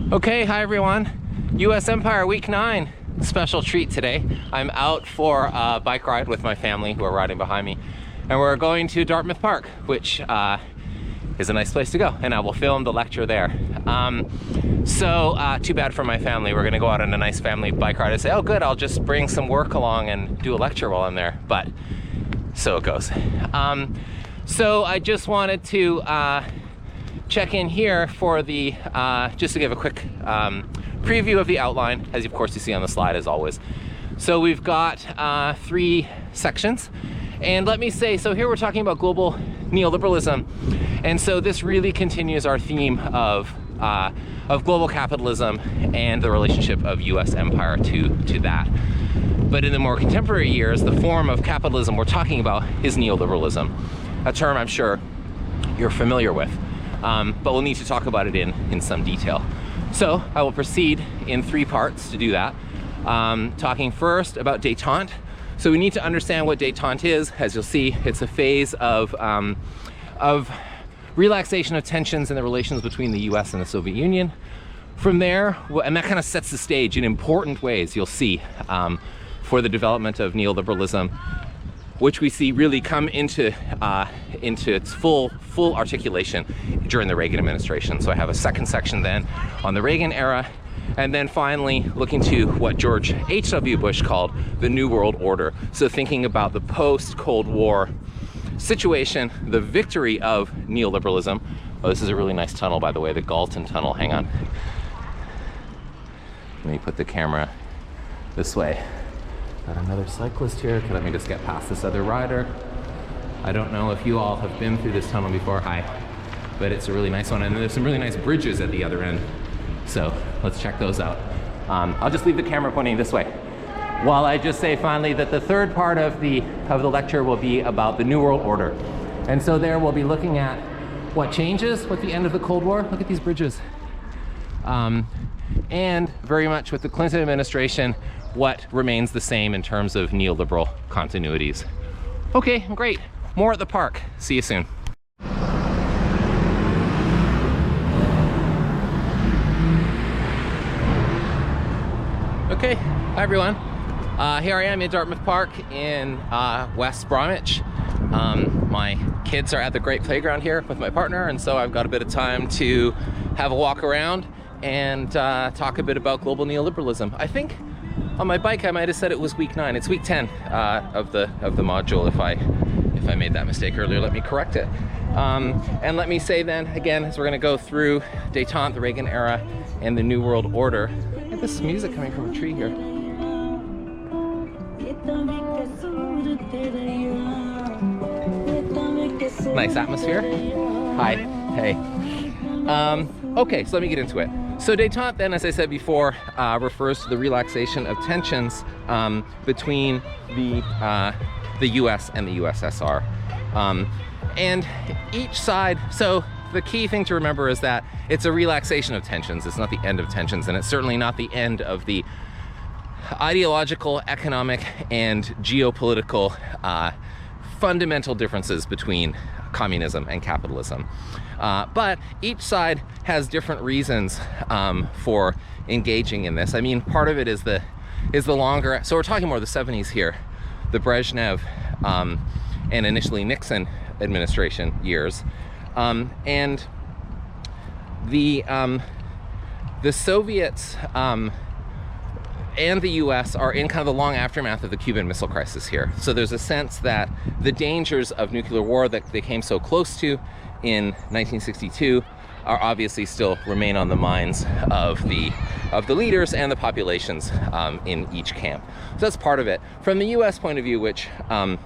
Okay, hi everyone. US Empire Week 9. Special treat today. I'm out for a bike ride with my family who are riding behind me. And we're going to Dartmouth Park, which is a nice place to go. And I will film the lecture there. Too bad for my family. We're gonna go out on a nice family bike ride and say, oh good, I'll just bring some work along and do a lecture while I'm there. But so it goes. So I just wanted to check in here for the, just to give a quick preview of the outline, as of course you see on the slide as always. So we've got 3 sections. And let me say, so here we're talking about global neoliberalism. And so this really continues our theme of global capitalism and the relationship of US empire to that. But in the more contemporary years, the form of capitalism we're talking about is neoliberalism, a term I'm sure you're familiar with. But we'll need to talk about it in some detail. So I will proceed in 3 parts to do that. Talking first about détente. So we need to understand what détente is. As you'll see, it's a phase of relaxation of tensions in the relations between the US and the Soviet Union. From there, and that kind of sets the stage in important ways, you'll see, for the development of neoliberalism, which we see really come into its full articulation during the Reagan administration. So I have a second section then on the Reagan era, and then finally looking to what George H.W. Bush called the New World Order. So thinking about the post-Cold War situation, the victory of neoliberalism. Oh, this is a really nice tunnel, by the way, the Galton Tunnel. Hang on. Let me put the camera this way. Got another cyclist here. Okay, let me just get past this other rider. I don't know if you all have been through this tunnel before. Hi. But it's a really nice one, and there's some really nice bridges at the other end. So let's check those out. I'll just leave the camera pointing this way, while I just say finally that the third part of the lecture will be about the New World Order. And so there we'll be looking at what changes with the end of the Cold War. Look at these bridges. And very much with the Clinton administration, what remains the same in terms of neoliberal continuities. Okay, great. More at the park. See you soon. Okay, hi everyone. Here I am in Dartmouth Park in West Bromwich. My kids are at the great playground here with my partner, and so I've got a bit of time to have a walk around and talk a bit about global neoliberalism. I think on my bike I might have said it was week 9. It's week 10 of the module. If I made that mistake earlier, let me correct it. And let me say then again, as we're going to go through détente, the Reagan era, and the New World Order. Look at this music coming from a tree here. Nice atmosphere. Hi. Hey. Okay, so let me get into it. So détente then, as I said before, refers to the relaxation of tensions between the US and the USSR. And each side, so the key thing to remember is that it's a relaxation of tensions. It's not the end of tensions, and it's certainly not the end of the ideological, economic, and geopolitical fundamental differences between communism and capitalism. But each side has different reasons for engaging in this. I mean, part of it is the longer, so we're talking more the 70s here, the Brezhnev and initially Nixon administration years. And the Soviets and the US are in kind of the long aftermath of the Cuban Missile Crisis here. So there's a sense that the dangers of nuclear war that they came so close to in 1962 are obviously still remain on the minds of the leaders and the populations in each camp. So that's part of it. From the US point of view, which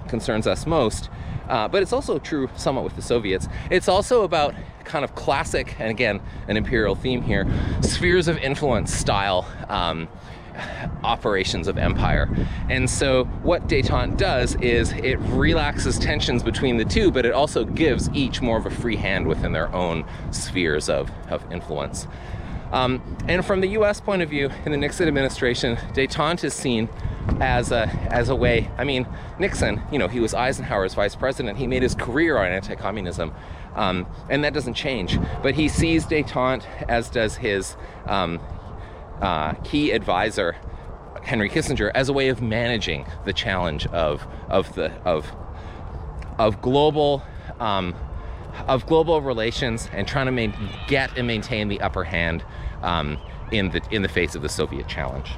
concerns us most, but it's also true somewhat with the Soviets, it's also about kind of classic, and again, an imperial theme here, spheres of influence style operations of empire. And so what détente does is it relaxes tensions between the two, but it also gives each more of a free hand within their own spheres of influence. And from the US point of view, in the Nixon administration, détente is seen as a way, I mean, Nixon, you know, he was Eisenhower's vice president. He made his career on anti-communism. And that doesn't change. But he sees détente, as does his key advisor, Henry Kissinger, as a way of managing the challenge of global relations and trying to get and maintain the upper hand in the face of the Soviet challenge.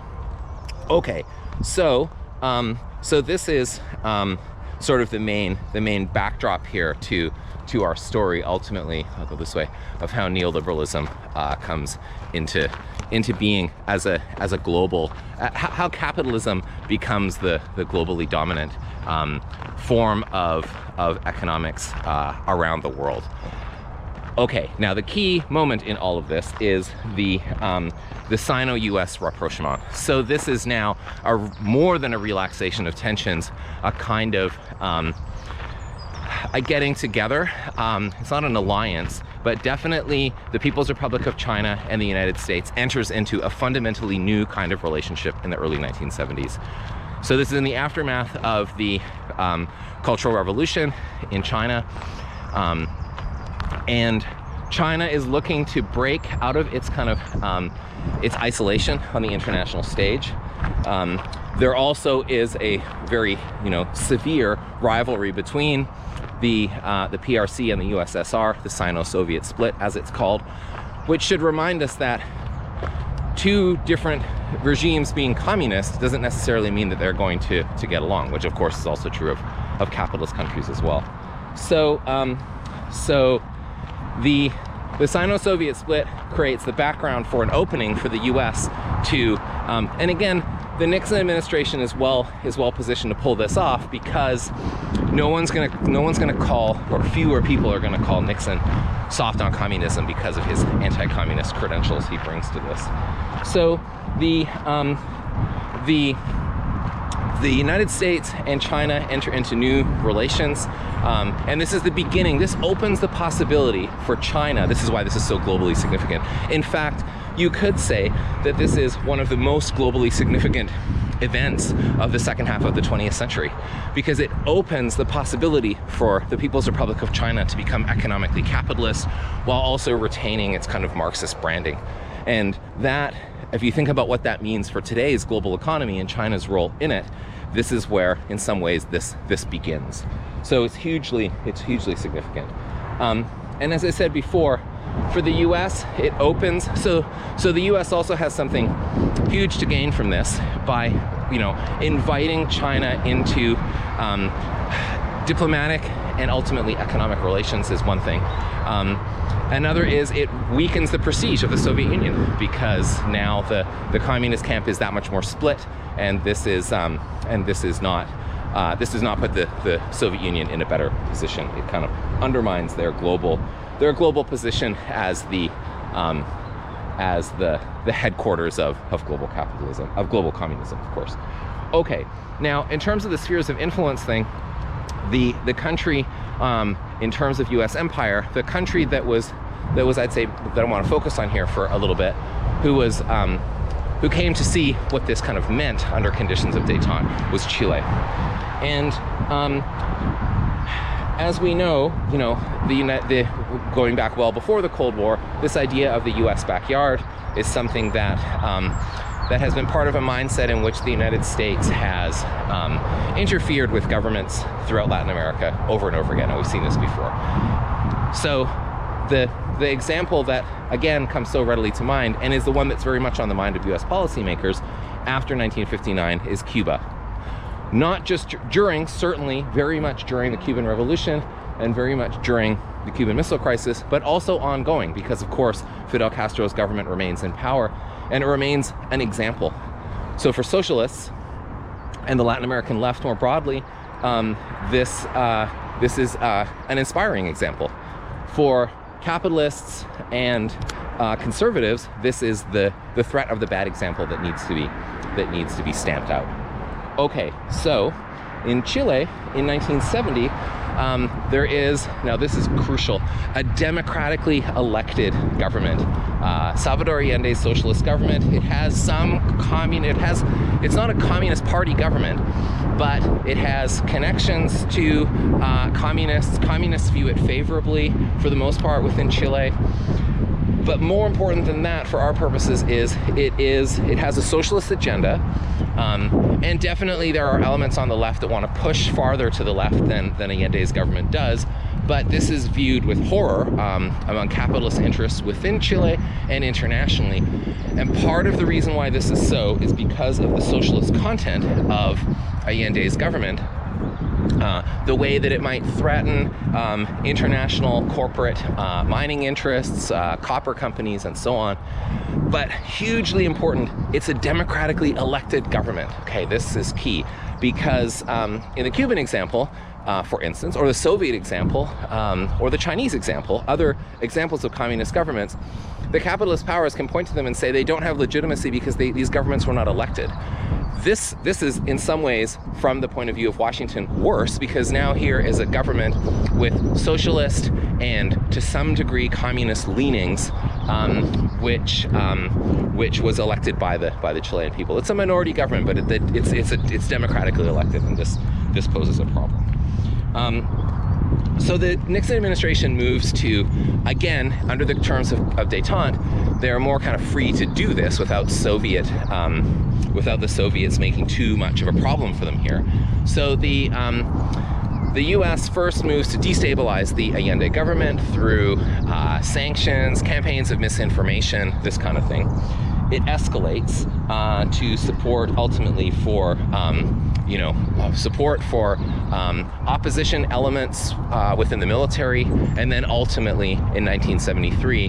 Okay, so this is sort of the main backdrop here to our story. Ultimately, I'll go this way, of how neoliberalism comes into being as a global, how capitalism becomes the globally dominant form of economics around the world. Okay, now the key moment in all of this is the Sino-US rapprochement. So this is now more than a relaxation of tensions, a kind of a getting together. It's not an alliance, but definitely the People's Republic of China and the United States enters into a fundamentally new kind of relationship in the early 1970s. So this is in the aftermath of the Cultural Revolution in China. And China is looking to break out of its kind of its isolation on the international stage. There also is a very, severe rivalry between the PRC and the USSR, the Sino-Soviet split, as it's called, which should remind us that two different regimes being communist doesn't necessarily mean that they're going to get along, which of course is also true of capitalist countries as well. So the Sino-Soviet split creates the background for an opening for the U.S. to, and again, the Nixon administration is well positioned to pull this off, because no one's gonna call, or fewer people are gonna call Nixon soft on communism because of his anti-communist credentials he brings to this. So the United States and China enter into new relations, and this is the beginning. This opens the possibility for China. This is why this is so globally significant. In fact, you could say that this is one of the most globally significant events of the second half of the 20th century, because it opens the possibility for the People's Republic of China to become economically capitalist while also retaining its kind of Marxist branding. And that, if you think about what that means for today's global economy and China's role in it, this is where, in some ways, this begins. So it's hugely significant. And as I said before, for the U.S., it opens. So the U.S. also has something huge to gain from this by, inviting China into diplomatic and ultimately economic relations is one thing. Another is it weakens the prestige of the Soviet Union, because now the communist camp is that much more split, and this does not put the Soviet Union in a better position. It kind of undermines their global position as the headquarters of global capitalism, of global communism, of course. Okay, now in terms of the spheres of influence thing, the country, in terms of U.S. empire, the country that was I'd say that I want to focus on here for a little bit, who came to see what this kind of meant under conditions of détente, was Chile. And as we know, going back well before the Cold War, this idea of the U.S. backyard is something that that has been part of a mindset in which the United States has interfered with governments throughout Latin America over and over again, and we've seen this before. So the example that, again, comes so readily to mind, and is the one that's very much on the mind of U.S. policymakers after 1959, is Cuba. Not just during, certainly very much during the Cuban Revolution and very much during the Cuban Missile Crisis, but also ongoing, because of course Fidel Castro's government remains in power, and it remains an example. So for socialists and the Latin American left more broadly, this is an inspiring example. For capitalists and conservatives, this is the threat of the bad example that needs to be stamped out. Okay, so in Chile in 1970, there is, now this is crucial, a democratically elected government. Salvador Allende's socialist government, it has some it's not a communist party government, but it has connections to communists. Communists view it favorably for the most part within Chile. But more important than that for our purposes is it has a socialist agenda, and definitely there are elements on the left that want to push farther to the left than Allende's government does. But this is viewed with horror among capitalist interests within Chile and internationally. And part of the reason why this is so is because of the socialist content of Allende's government. The way that it might threaten international corporate mining interests, copper companies, and so on. But hugely important, it's a democratically elected government. Okay, this is key because in the Cuban example, for instance, or the Soviet example, or the Chinese example, other examples of communist governments, the capitalist powers can point to them and say they don't have legitimacy because these governments were not elected. This is in some ways, from the point of view of Washington, worse, because now here is a government with socialist and to some degree communist leanings, which was elected by the Chilean people. It's a minority government, but it's democratically elected, and this poses a problem. So the Nixon administration moves to, again, under the terms of Daytona, they're more kind of free to do this without the Soviets making too much of a problem for them here. So the U.S. first moves to destabilize the Allende government through sanctions, campaigns of misinformation, this kind of thing. It escalates to support ultimately for support for opposition elements within the military, and then ultimately in 1973,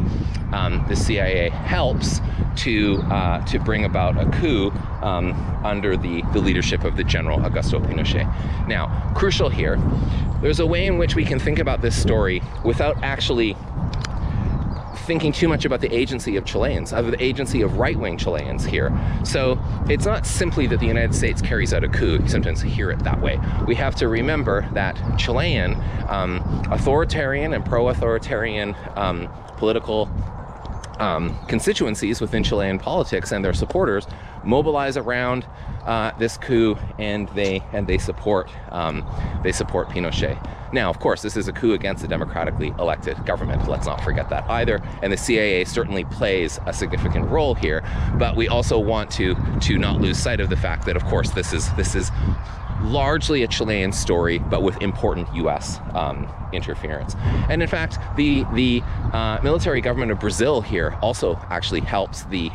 the CIA helps to bring about a coup under the leadership of the General Augusto Pinochet. Now, crucial here, there's a way in which we can think about this story without actually thinking too much about the agency of Chileans, of the agency of right-wing Chileans here. So it's not simply that the United States carries out a coup. You sometimes hear it that way. We have to remember that Chilean authoritarian and pro-authoritarian political constituencies within Chilean politics and their supporters mobilize around this coup, and they support Pinochet. Now, of course, this is a coup against a democratically elected government. Let's not forget that either. And the CIA certainly plays a significant role here. But we also want to not lose sight of the fact that, of course, this is largely a Chilean story, but with important U.S. interference. And in fact, the military government of Brazil here also actually helps the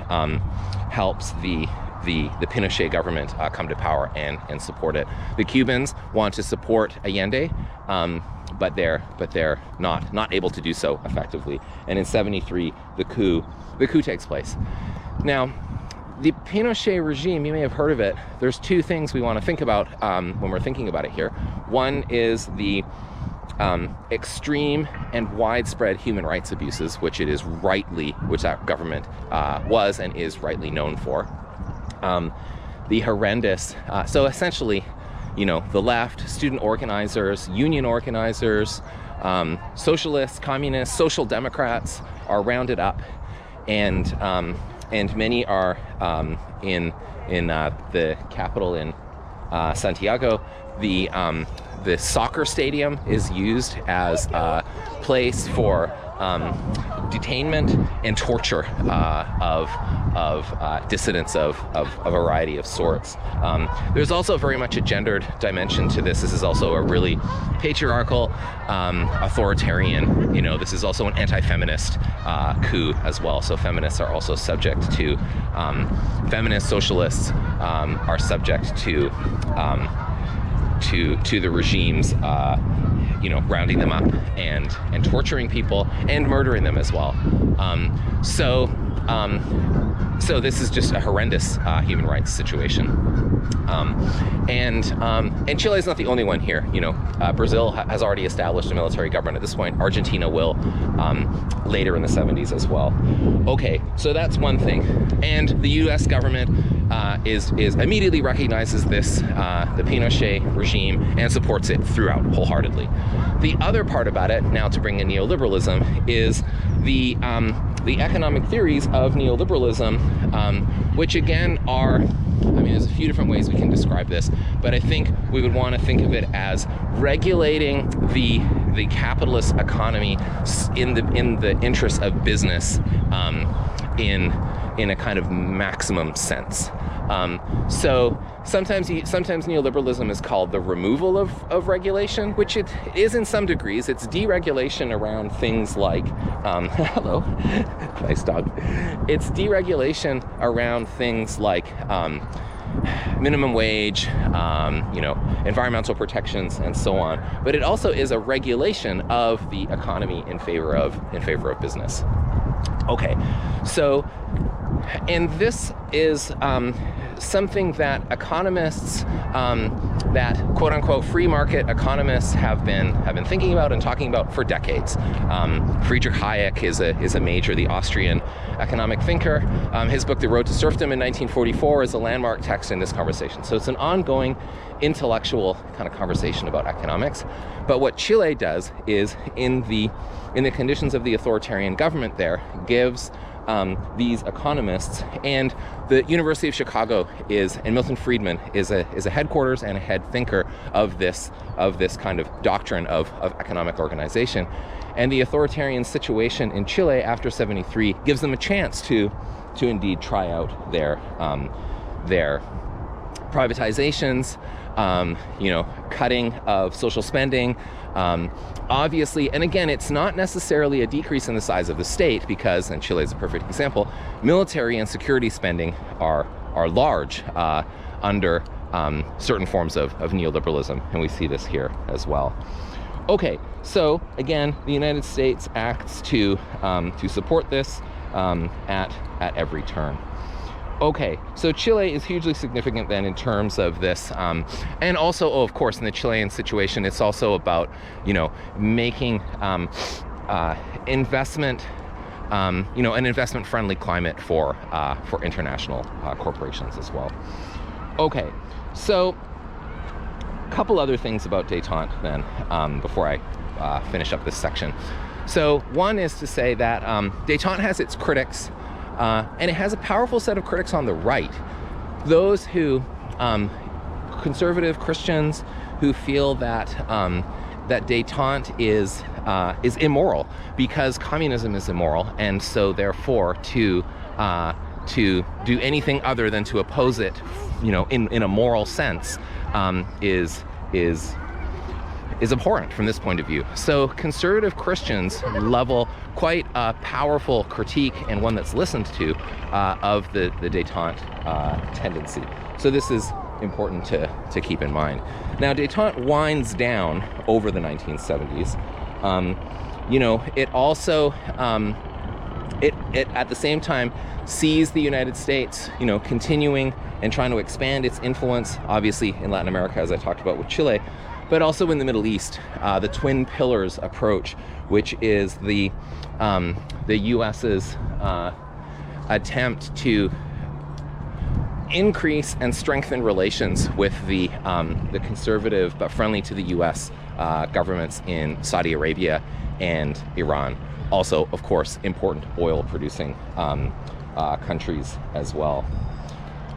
Pinochet government come to power and support it. The Cubans want to support Allende, but they're not able to do so effectively. And in '73, the coup takes place. Now, the Pinochet regime, you may have heard of it. There's two things we want to think about when we're thinking about it here. One is the extreme and widespread human rights abuses, which that government was and is rightly known for. The horrendous, so essentially, the left, student organizers, union organizers, socialists, communists, social democrats are rounded up, and many are in the capital in Santiago. The soccer stadium is used as a place for detainment and torture of dissidents of a variety of sorts. There's also very much a gendered dimension to this. This is also a really patriarchal, authoritarian, this is also an anti-feminist coup as well. So feminists are also subject to, feminist socialists are subject to the regime's rounding them up and torturing people and murdering them as well. So this is just a horrendous human rights situation. And Chile is not the only one here. You know, Brazil has already established a military government at this point. Argentina will later in the 70s as well. Okay, so that's one thing. And the U.S. government is immediately recognizes this, the Pinochet regime, and supports it throughout wholeheartedly. The other part about it, now to bring in neoliberalism, is the economic theories of neoliberalism, which again are, I mean, there's a few different ways we can describe this, but I think we would want to think of it as regulating the capitalist economy in the interest of business, in a kind of maximum sense. So sometimes neoliberalism is called the removal of regulation, which it is in some degrees. It's deregulation around things like, hello, nice dog. It's deregulation around things like minimum wage, you know, environmental protections, and so on. But it also is a regulation of the economy in favor of business. Okay, so, and this is something that economists, that quote-unquote free market economists have been thinking about and talking about for decades. Friedrich Hayek is a major, the Austrian economic thinker. His book, The Road to Serfdom in 1944, is a landmark text in this conversation. So it's an ongoing intellectual kind of conversation about economics. But what Chile does is, in the conditions of the authoritarian government there, gives these economists, and the University of Chicago and Milton Friedman is a headquarters and a head thinker of this kind of doctrine of economic organization. And the authoritarian situation in Chile after '73 gives them a chance to indeed try out their privatizations, you know, cutting of social spending. Obviously, and again, it's not necessarily a decrease in the size of the state, because, and Chile is a perfect example, military and security spending are large under certain forms of neoliberalism, and we see this here as well. Okay, so again, the United States acts to support this at every turn. Okay, so Chile is hugely significant then in terms of this, and also, of course, in the Chilean situation, it's also about, you know, making investment, you know, an investment-friendly climate for international corporations as well. Okay, so a couple other things about Daytona then, before I finish up this section. So one is to say that Daytona has its critics. And it has a powerful set of critics on the right. Those who, conservative Christians, who feel that that Détente is immoral because communism is immoral, and so therefore to do anything other than to oppose it, you know, in a moral sense, is abhorrent from this point of view. So conservative Christians level quite a powerful critique, and one that's listened to, of the Détente tendency. So this is important to keep in mind. Now, Détente winds down over the 1970s. You know, it also, it at the same time sees the United States, you know, continuing and trying to expand its influence, obviously in Latin America, as I talked about with Chile, but also in the Middle East. The twin pillars approach, which is the U.S.'s attempt to increase and strengthen relations with the conservative but friendly to the U.S. Governments in Saudi Arabia and Iran. Also, of course, important oil-producing countries as well.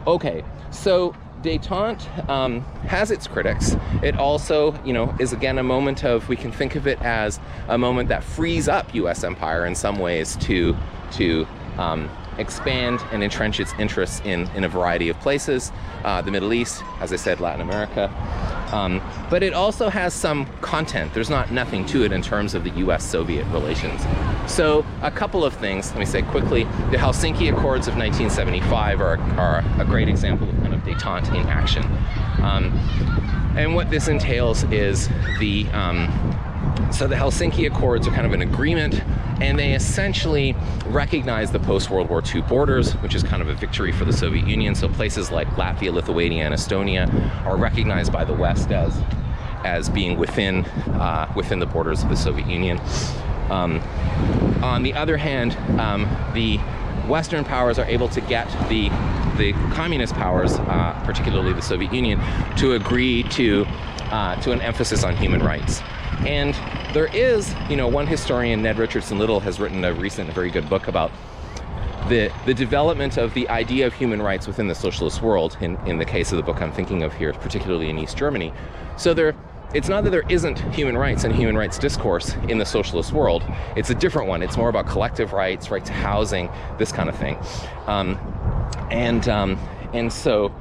Okay, so Détente has its critics. It also, you know, is again a moment of, we can think of it as a moment that frees up U.S. empire in some ways to expand and entrench its interests in a variety of places, the Middle East, as I said, Latin America. But it also has some content. There's not nothing to it in terms of the U.S.-Soviet relations. So a couple of things, let me say quickly. The Helsinki Accords of 1975 are a great example of kind of détente in action. And what this entails is so the Helsinki Accords are kind of an agreement and they essentially recognize the post-World War II borders, which is kind of a victory for the Soviet Union. So places like Latvia, Lithuania, and Estonia are recognized by the West as being within the borders of the Soviet Union. On the other hand, the Western powers are able to get the communist powers, particularly the Soviet Union, to agree to an emphasis on human rights. And there is, one historian, Ned Richardson Little, has written a recent, very good book about the development of the idea of human rights within the socialist world, in the case of the book I'm thinking of here, particularly in East Germany. So it's not that there isn't human rights and human rights discourse in the socialist world. It's a different one. It's more about collective rights, right to housing, this kind of thing. And so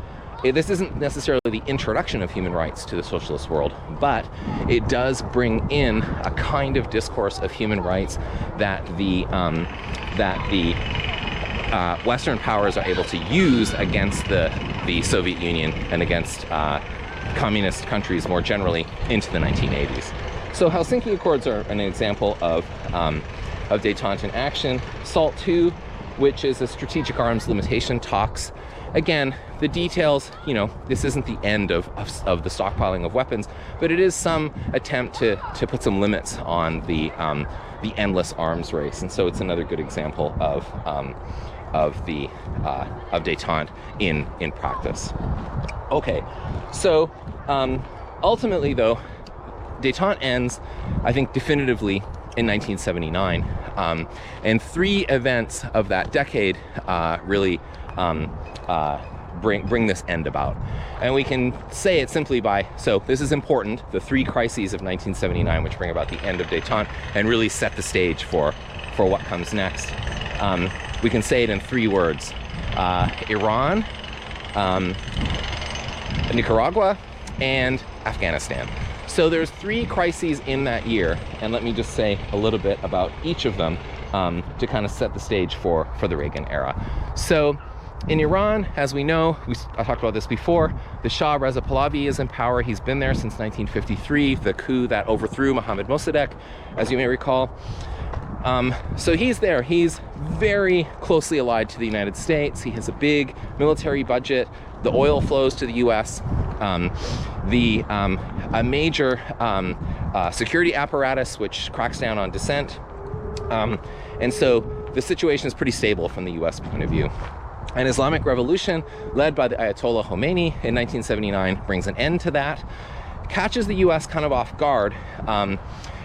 this isn't necessarily the introduction of human rights to the socialist world, but it does bring in a kind of discourse of human rights that the Western powers are able to use against the Soviet Union and against communist countries more generally into the 1980s. So Helsinki Accords are an example of détente in action. SALT II, which is a strategic arms limitation talks. Again, the details, this isn't the end of the stockpiling of weapons, but it is some attempt to put some limits on the endless arms race. And so it's another good example of détente in practice. Okay, so ultimately though, détente ends, I think, definitively in 1979, and three events of that decade really bring this end about. And we can say it simply so this is important, the three crises of 1979, which bring about the end of détente and really set the stage for what comes next. We can say it in three words: Iran, Nicaragua, and Afghanistan. So there's three crises in that year, and let me just say a little bit about each of them to kind of set the stage for the Reagan era. So in Iran, as we know, I talked about this before, the Shah Reza Pahlavi is in power. He's been there since 1953, the coup that overthrew Mohammad Mossadegh, as you may recall. So he's there. He's very closely allied to the United States. He has a big military budget. The oil flows to the U.S. A major security apparatus which cracks down on dissent. And so the situation is pretty stable from the U.S. point of view. An Islamic revolution led by the Ayatollah Khomeini in 1979 brings an end to that, catches the U.S. kind of off guard.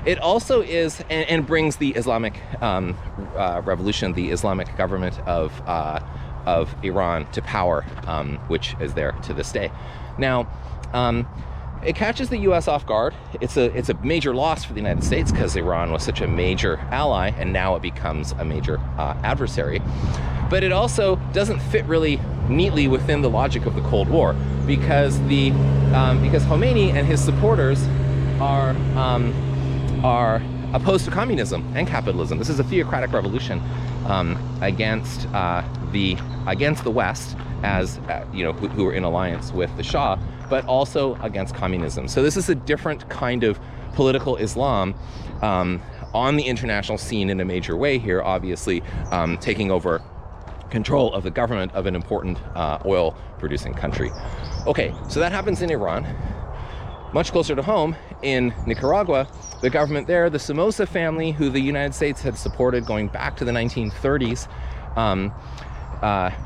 It also is, and brings the Islamic revolution, the Islamic government of Iran to power, which is there to this day. Now, it catches the U.S. off guard. It's a major loss for the United States because Iran was such a major ally, and now it becomes a major adversary. But it also doesn't fit really neatly within the logic of the Cold War, because Khomeini and his supporters are opposed to communism and capitalism. This is a theocratic revolution against the West, as who are in alliance with the Shah, but also against communism. So this is a different kind of political Islam on the international scene in a major way here, obviously taking over control of the government of an important oil producing country. Okay, so that happens in Iran. Much closer to home, in Nicaragua, the government there, the Somoza family, who the United States had supported going back to the 1930s,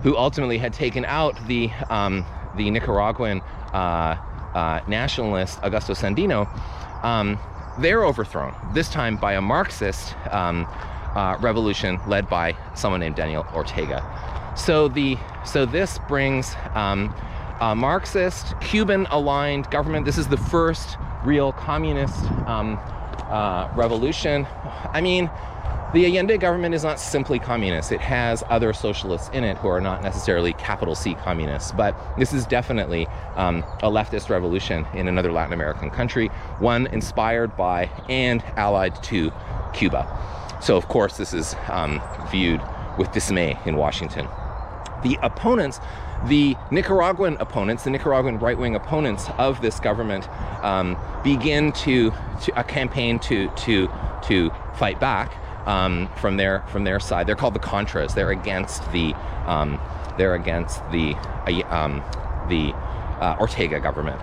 who ultimately had taken out the Nicaraguan nationalist Augusto Sandino, they're overthrown, this time by a Marxist revolution led by someone named Daniel Ortega. So this brings a Marxist, Cuban-aligned government. This is the first real communist revolution. I mean, the Allende government is not simply communist. It has other socialists in it who are not necessarily capital C communists, but this is definitely a leftist revolution in another Latin American country, one inspired by and allied to Cuba. So of course this is viewed with dismay in Washington. The opponents, the Nicaraguan opponents, the Nicaraguan right-wing opponents of this government begin to a campaign to fight back, from their side. They're called the Contras. They're against the Ortega government.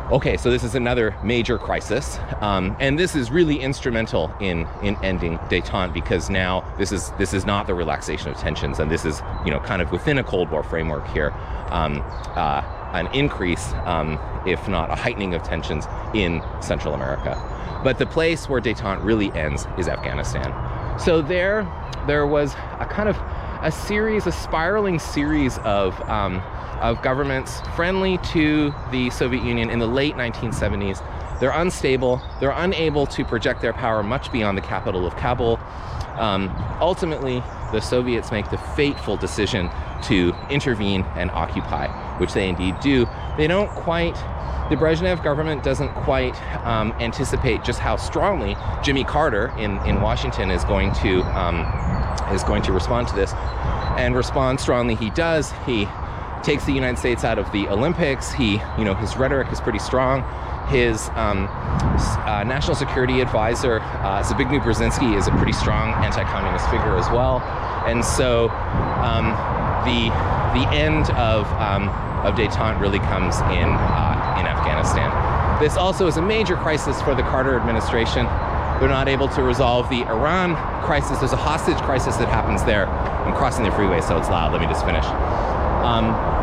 Okay, so this is another major crisis, and this is really instrumental in ending détente, because now this is not the relaxation of tensions, and this is, you know, kind of within a Cold War framework here, an increase, if not a heightening of tensions in Central America. But the place where détente really ends is Afghanistan. So there was a kind of a spiraling series of governments friendly to the Soviet Union in the late 1970s. They're unstable. They're unable to project their power much beyond the capital of Kabul. Ultimately, the Soviets make the fateful decision to intervene and occupy, which they indeed do. They don't quite, the Brezhnev government doesn't quite anticipate just how strongly Jimmy Carter in Washington is going to respond to this, and respond strongly he does. He takes the United States out of the Olympics. His rhetoric is pretty strong. His national security advisor, Zbigniew Brzezinski, is a pretty strong anti-communist figure as well. And so the end of détente really comes in Afghanistan. This also is a major crisis for the Carter administration. They're not able to resolve the Iran crisis. There's a hostage crisis that happens there. I'm crossing the freeway, so it's loud. Let me just finish.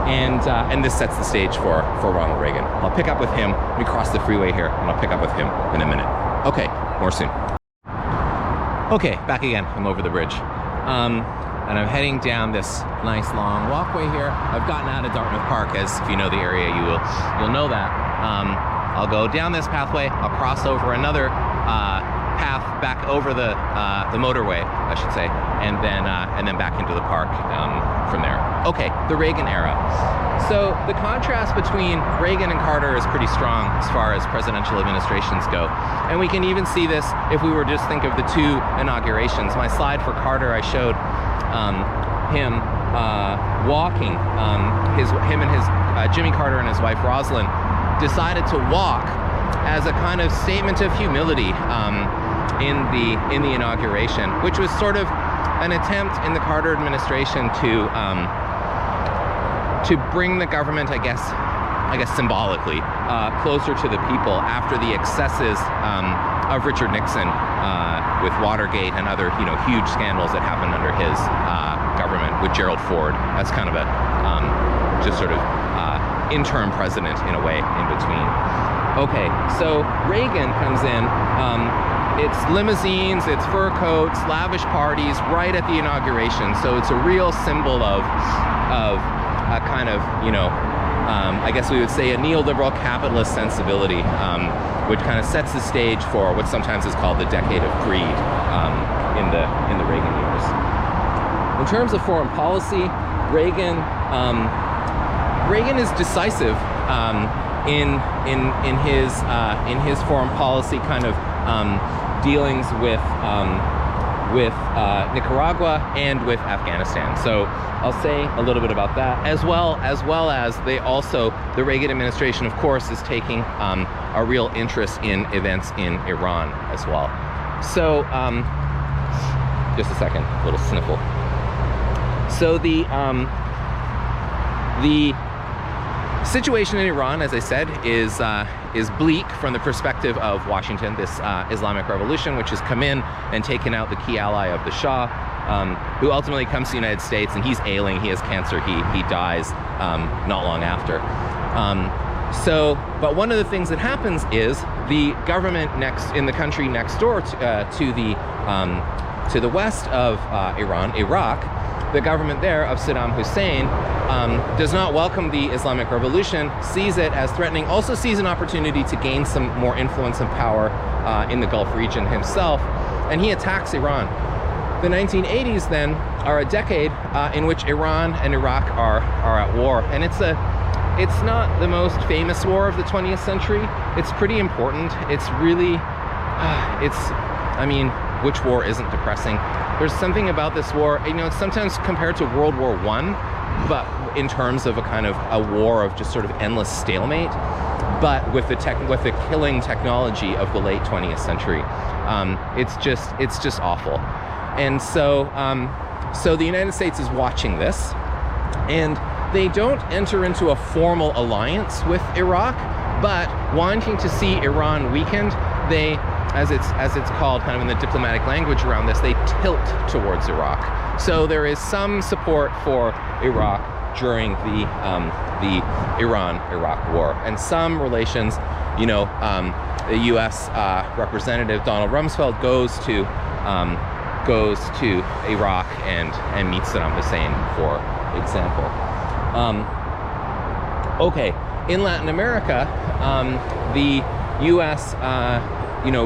And this sets the stage for Ronald Reagan. I'll pick up with him. Let me cross the freeway here, and I'll pick up with him in a minute. Okay, more soon. Okay, back again. I'm over the bridge. And I'm heading down this nice long walkway here. I've gotten out of Dartmouth Park, as if you know the area, you'll know that. I'll go down this pathway. I'll cross over another path back over the motorway, I should say, and then back into the park from there. Okay, the Reagan era. So the contrast between Reagan and Carter is pretty strong as far as presidential administrations go, and we can even see this if we were just think of the two inaugurations. My slide for Carter, I showed him walking. Jimmy Carter and his wife Rosalind decided to walk as a kind of statement of humility in the inauguration, which was sort of an attempt in the Carter administration to bring the government, I guess symbolically, closer to the people after the excesses of Richard Nixon with Watergate and other huge scandals that happened under his government with Gerald Ford. That's kind of a just sort of interim president in a way in between. Okay, so Reagan comes in. It's limousines, it's fur coats, lavish parties right at the inauguration. So it's a real symbol of a kind of, I guess we would say a neoliberal capitalist sensibility, which kind of sets the stage for what sometimes is called the decade of greed in the Reagan years. In terms of foreign policy, Reagan is decisive in his foreign policy kind of dealings with Nicaragua and with Afghanistan. So I'll say a little bit about that, as well as the Reagan administration, of course, is taking a real interest in events in Iran as well. So just a second, a little sniffle. So the situation in Iran, as I said, is bleak from the perspective of Washington, this Islamic revolution, which has come in and taken out the key ally of the Shah, who ultimately comes to the United States, and he's ailing, he has cancer, he dies not long after. But one of the things that happens is the government in the country next door to the west of Iran, Iraq, the government there of Saddam Hussein does not welcome the Islamic Revolution, sees it as threatening, also sees an opportunity to gain some more influence and power in the Gulf region himself, and he attacks Iran. The 1980s then are a decade in which Iran and Iraq are at war, and it's not the most famous war of the 20th century. It's pretty important. It's really, which war isn't depressing? There's something about this war, it's sometimes compared to World War I, but in terms of a kind of a war of just sort of endless stalemate, but with the killing technology of the late 20th century. It's just awful. And so so the United States is watching this, and they don't enter into a formal alliance with Iraq, but wanting to see Iran weakened, they, as it's called kind of in the diplomatic language around this, they tilt towards Iraq. So there is some support for Iraq during the Iran-Iraq war, and some relations. You know, the U.S. Representative Donald Rumsfeld goes to Iraq and meets Saddam Hussein, for example. Okay, in Latin America, the U.S.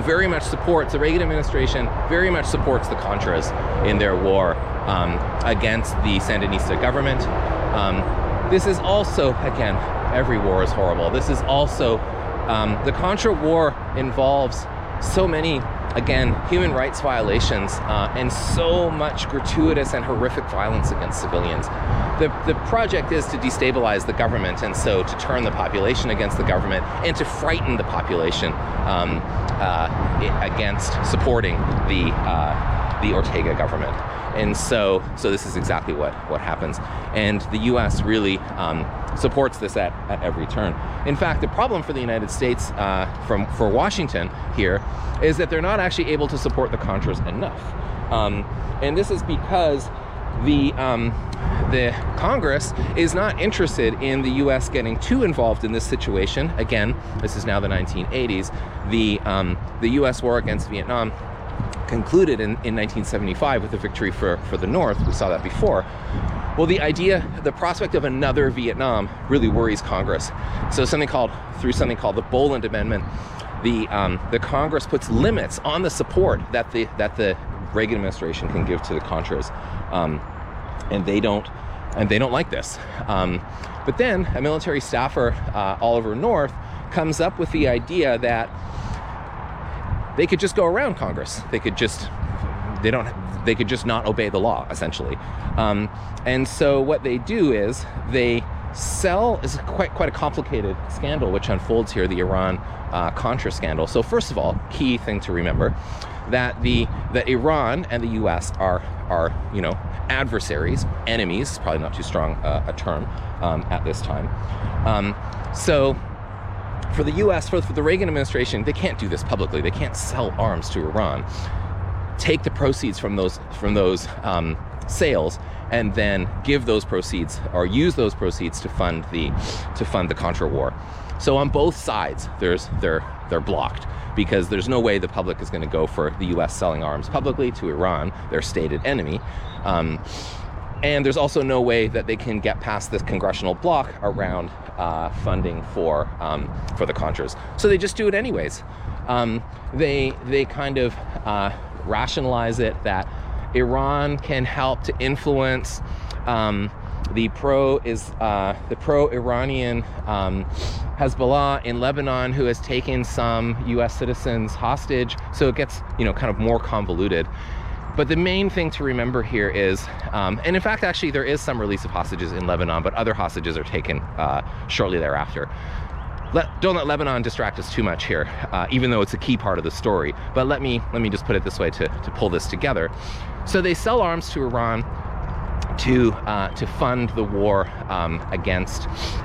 Very much supports, the Reagan administration very much supports the Contras in their war against the Sandinista government. This is also, again, every war is horrible. This is also, the Contra war involves so many, again, human rights violations and so much gratuitous and horrific violence against civilians. The project is to destabilize the government, and so to turn the population against the government and to frighten the population against supporting the Ortega government. And so this is exactly what happens. And the U.S. really supports this at every turn. In fact, the problem for the United States, for Washington here, is that they're not actually able to support the Contras enough. And this is because the Congress is not interested in the U.S. getting too involved in this situation. Again, this is now the 1980s. The U.S. war against Vietnam concluded in 1975 with a victory for the North. We saw that before. Well, the prospect of another Vietnam really worries Congress. So through something called the Boland Amendment, the Congress puts limits on the support that the Reagan administration can give to the Contras, and they don't like this. But then a military staffer, Oliver North, comes up with the idea that they could just go around Congress. They could just not obey the law, essentially. And so what they do is they sell, is quite a complicated scandal which unfolds here, the Iran Contra scandal. So first of all, key thing to remember, that Iran and the U.S. are adversaries, enemies, probably not too strong a term at this time. So for the U.S., for the Reagan administration, they can't do this publicly. They can't sell arms to Iran, take the proceeds from those sales, and then give those proceeds or use those proceeds to fund the Contra war. So on both sides, they're blocked, because there's no way the public is going to go for the U.S. selling arms publicly to Iran, their stated enemy. And there's also no way that they can get past this congressional block around funding for the Contras. So they just do it anyways. They kind of rationalize it that Iran can help to influence the pro-Iranian Hezbollah in Lebanon, who has taken some U.S. citizens hostage. So it gets kind of more convoluted. But the main thing to remember here is, and in fact, actually, there is some release of hostages in Lebanon, but other hostages are taken shortly thereafter. Don't let Lebanon distract us too much here, even though it's a key part of the story. But let me just put it this way to pull this together. So they sell arms to Iran to fund the war against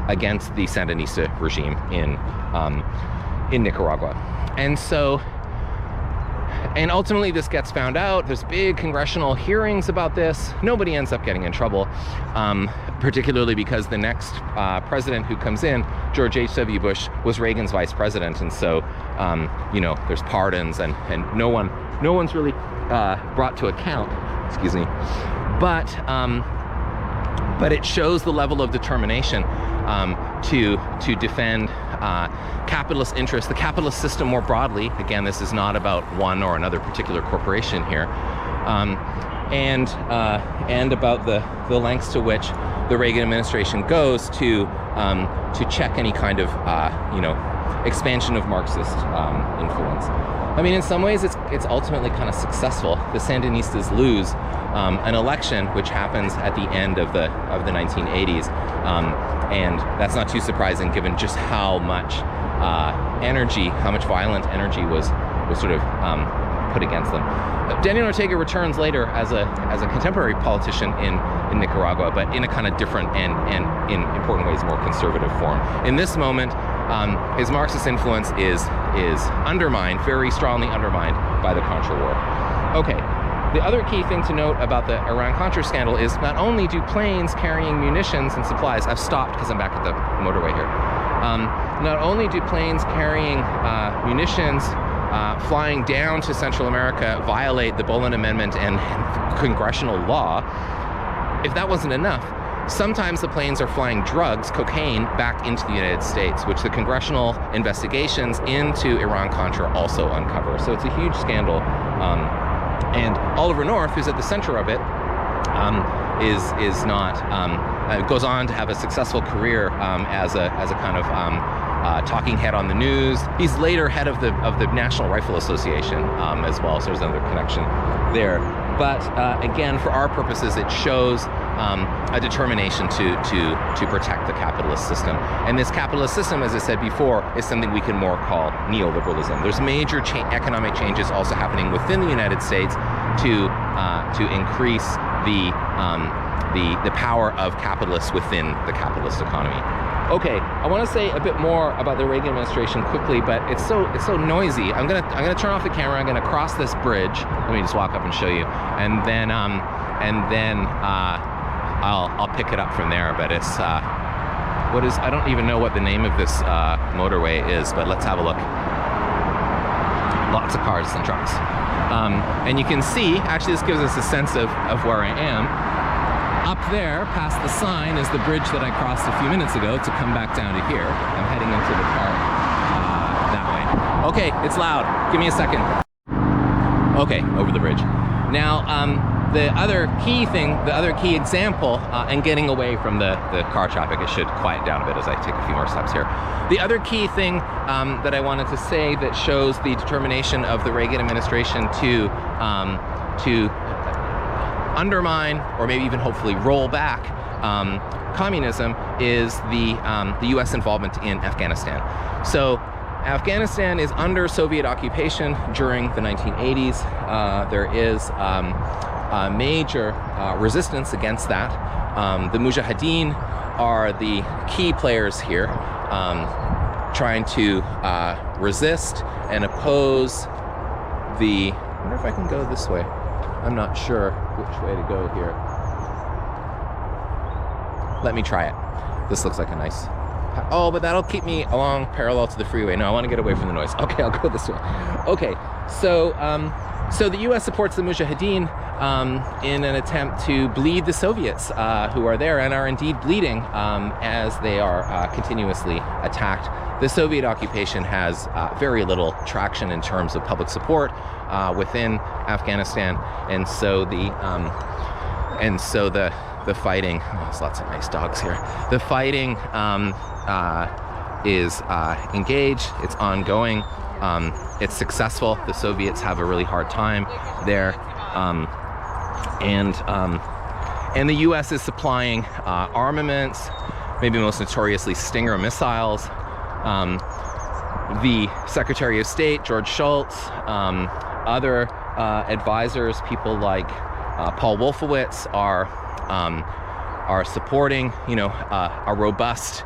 the Sandinista regime in Nicaragua, and ultimately this gets found out. There's big congressional hearings about this. Nobody ends up getting in trouble, particularly because the next president who comes in, George H.W. Bush, was Reagan's vice president, and so there's pardons and no one's really brought to account. Excuse me, but it shows the level of determination to defend capitalist interests, the capitalist system more broadly. Again, this is not about one or another particular corporation here, and about the lengths to which the Reagan administration goes to check any kind of expansion of Marxist influence. I mean, in some ways, it's ultimately kind of successful. The Sandinistas lose an election, which happens at the end of the 1980s, and that's not too surprising given just how much energy, how much violent energy was sort of put against them. Daniel Ortega returns later as a contemporary politician in Nicaragua, but in a kind of different and in important ways more conservative form. In this moment, his Marxist influence is undermined, very strongly undermined, by the Contra War. Okay, the other key thing to note about the Iran-Contra scandal is not only do planes carrying munitions and supplies, I've stopped because I'm back at the motorway here, not only do planes carrying munitions flying down to Central America violate the Boland Amendment and congressional law, if that wasn't enough, sometimes the planes are flying drugs, cocaine, back into the United States, which the congressional investigations into Iran-Contra also uncover. So it's a huge scandal. And Oliver North, who's at the center of it, is not, goes on to have a successful career as a kind of talking head on the news. He's later head of the National Rifle Association as well, so there's another connection there. But again, for our purposes, it shows a determination to protect the capitalist system. And this capitalist system, as I said before, is something we can more call neoliberalism. There's major economic changes also happening within the United States to increase the power of capitalists within the capitalist economy. Okay, I want to say a bit more about the Reagan administration quickly, but it's so noisy. I'm gonna turn off the camera. I'm gonna cross this bridge. Let me just walk up and show you, and then I'll pick it up from there. But it's I don't even know what the name of this motorway is, but let's have a look. Lots of cars and trucks, and you can see. Actually, this gives us a sense of where I am. Up there, past the sign, is the bridge that I crossed a few minutes ago to come back down to here. I'm heading into the park that way. Okay, it's loud. Give me a second. Okay, over the bridge. Now, the other key example, and getting away from the car traffic, it should quiet down a bit as I take a few more steps here. The other key thing that I wanted to say that shows the determination of the Reagan administration to undermine, or maybe even hopefully roll back communism, is the U.S. involvement in Afghanistan. So Afghanistan is under Soviet occupation during the 1980s. There is major resistance against that. The Mujahideen are the key players here, trying to resist and oppose the... I wonder if I can go this way. I'm not sure which way to go here. Let me try it. This looks like a nice... Oh, but that'll keep me along parallel to the freeway. No, I want to get away from the noise. Okay, I'll go this way. Okay, so the U.S. supports the Mujahideen in an attempt to bleed the Soviets who are there and are indeed bleeding as they are continuously attacked. The Soviet occupation has very little traction in terms of public support within Afghanistan, and so the fighting. Oh, there's lots of nice dogs here. The fighting is engaged. It's ongoing. It's successful. The Soviets have a really hard time there, and the U.S. is supplying armaments, maybe most notoriously Stinger missiles. The Secretary of State, George Shultz, other advisors, people like Paul Wolfowitz, are supporting, a robust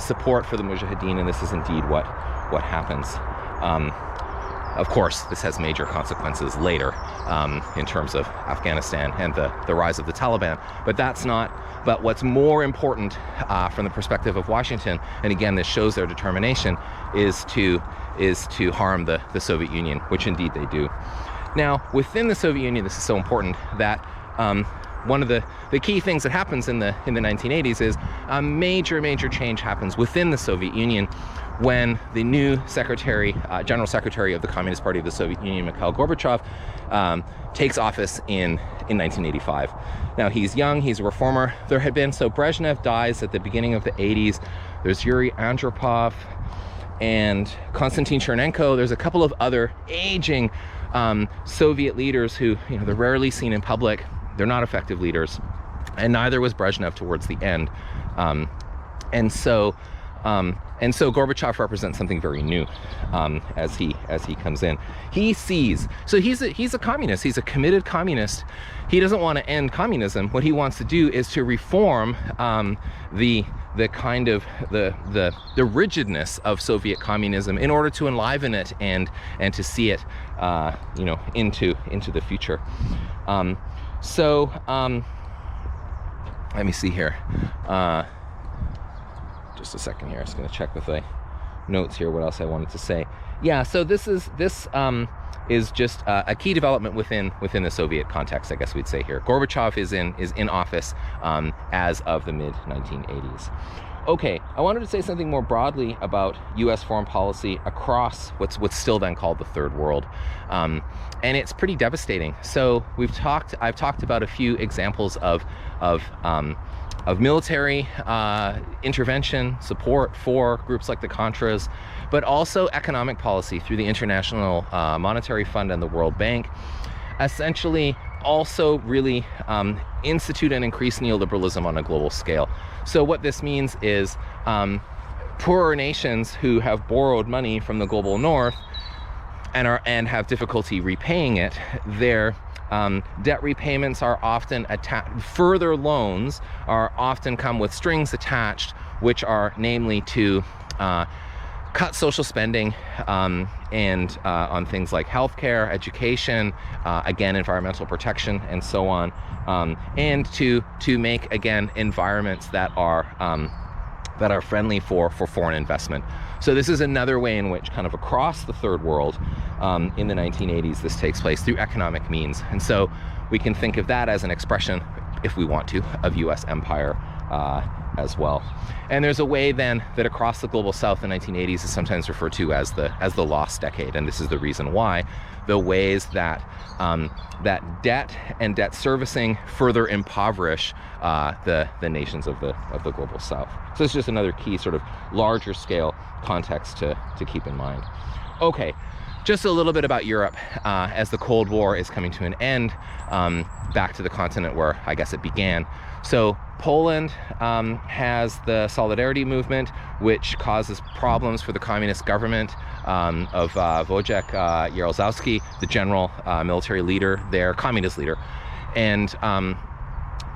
support for the Mujahideen, and this is indeed what happens. Of course, this has major consequences later in terms of Afghanistan and the rise of the Taliban, but that's not. But what's more important from the perspective of Washington, and again, this shows their determination, is to harm the Soviet Union, which indeed they do. Now, within the Soviet Union, this is so important that one of the key things that happens in the 1980s is a major change happens within the Soviet Union when the new General Secretary of the Communist Party of the Soviet Union, Mikhail Gorbachev, takes office in 1985. Now, he's young, he's a reformer. There had been, so Brezhnev dies at the beginning of the 80s. There's Yuri Andropov and Konstantin Chernenko. There's a couple of other aging Soviet leaders who, they're rarely seen in public. They're not effective leaders, and neither was Brezhnev towards the end. And so And so Gorbachev represents something very new as he comes in. He sees, so he's a communist. He's a committed communist. He doesn't want to end communism. What he wants to do is to reform the kind of the rigidness of Soviet communism in order to enliven it and to see it into the future. Let me see here. Just a second here. I'm just going to check with the notes here what else I wanted to say. Yeah, so this is just a key development within the Soviet context, I guess we'd say here. Gorbachev is in office as of the mid-1980s. Okay, I wanted to say something more broadly about U.S. foreign policy across what's still then called the Third World, and it's pretty devastating. So I've talked about a few examples of military intervention, support for groups like the Contras, but also economic policy through the International Monetary Fund and the World Bank, essentially also really institute and increase neoliberalism on a global scale. So what this means is poorer nations who have borrowed money from the global north and have difficulty repaying it, their debt repayments are often further loans are often come with strings attached, which are namely to cut social spending and on things like healthcare, education, again, environmental protection, and so on, and to make, again, environments that are friendly for foreign investment. So this is another way in which kind of across the Third World in the 1980s this takes place through economic means. And so we can think of that as an expression, if we want to, of US empire as well. And there's a way then that across the global south in the 1980s is sometimes referred to as the lost decade, and this is the reason why. The ways that that debt and debt servicing further impoverish the nations of the global south. So it's just another key sort of larger scale context to keep in mind. Okay, just a little bit about Europe as the Cold War is coming to an end, back to the continent where I guess it began. So Poland has the Solidarity movement, which causes problems for the communist government of Wojciech Jaruzelski, the general military leader there, communist leader, and